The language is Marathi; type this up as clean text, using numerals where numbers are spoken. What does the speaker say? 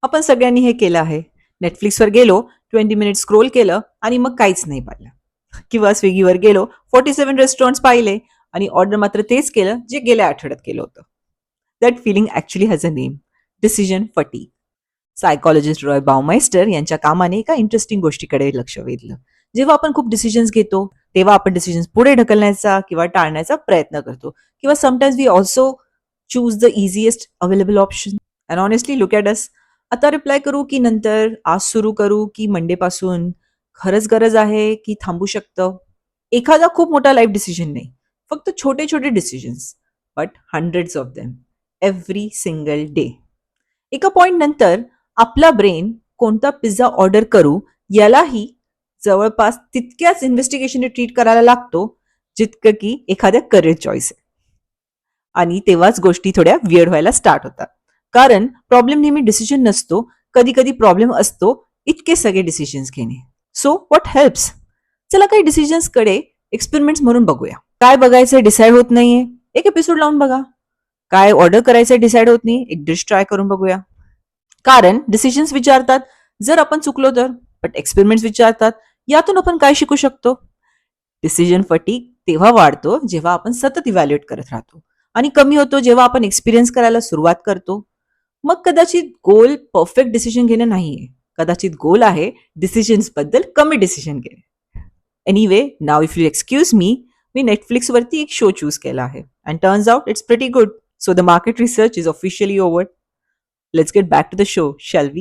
आपण सगळ्यांनी हे केलं आहे. नेटफ्लिक्सवर गेलो, 20 मिनिट स्क्रोल केलं आणि मग काहीच नाही पाहिलं. किंवा स्विगीवर गेलो, 47 रेस्टॉरंट्स पाहिले आणि ऑर्डर मात्र तेच केलं जे गेल्या आठवड्यात केलं होतं. That feeling actually has a name, decision fatigue. Psychologist Roy Baumeister यांच्या कामाने एका इंटरेस्टिंग गोष्टीकडे लक्ष वेधलं. जेव्हा आपण खूप डिसिजन्स घेतो तेव्हा आपण डिसिजन्स पुढे ढकलण्याचा किंवा टाळण्याचा प्रयत्न करतो, किंवा sometimes we also choose the easiest available option. And honestly look at us. आता रिप्लाय करू की नंतर, आज सुरू करू की मंडे पासून, खरंच गरज आहे की थांबू शकतं. एखादा खूप मोठा लाईफ डिसिजन नाही, फक्त छोटे छोटे decisions, but hundreds of them every single day. एका पॉइंट नंतर आपला ब्रेन कोणता पिझ्झा ऑर्डर करू यालाही जवळपास तितक्याच इन्व्हेस्टिगेशन ट्रीट करायला लागतो जितकं की एखाद्या करिअर चॉईस आहे. आणि तेव्हाच गोष्टी थोड्या वियर्ड व्हायला स्टार्ट होतात. कारण प्रॉब्लेम नेहमी डिसिजन नसतो, कधी कधी प्रॉब्लेम असतो इतके सगळे डिसिजन्स घेणे. So what helps? चला काही डिसिजन्स कडे एक्सपेरिमेंट्स म्हणून बघूया. काय बघायचं डिसाईड होत नाहीये, एक एपिसोड लावून बघा. काय ऑर्डर करायचं डिसाईड होत नाही, एक डिश ट्राय करून बघूया. कारण डिसिजन्स विचारतात जर आपण चुकलो तर, बट एक्सपेरिमेंट्स विचारतात यातून आपण काय शिकू शकतो. डिसिजन फटीग तेव्हा वाढतो जेव्हा आपण सतत इव्हॅल्युएट करत राहतो, आणि कमी होतो जेव्हा आपण एक्सपिरियन्स करायला सुरुवात करतो. मग कदाचित गोल परफेक्ट डिसिजन घेणं नाहीये, कदाचित गोल आहे डिसिजन्स बद्दल कमी डिसिजन घेणे. Anyway, now if you excuse me Netflix वरती एक शो चूज केला आहे and turns out it's pretty good. So the market research is officially over. Let's get back to the show, shall we?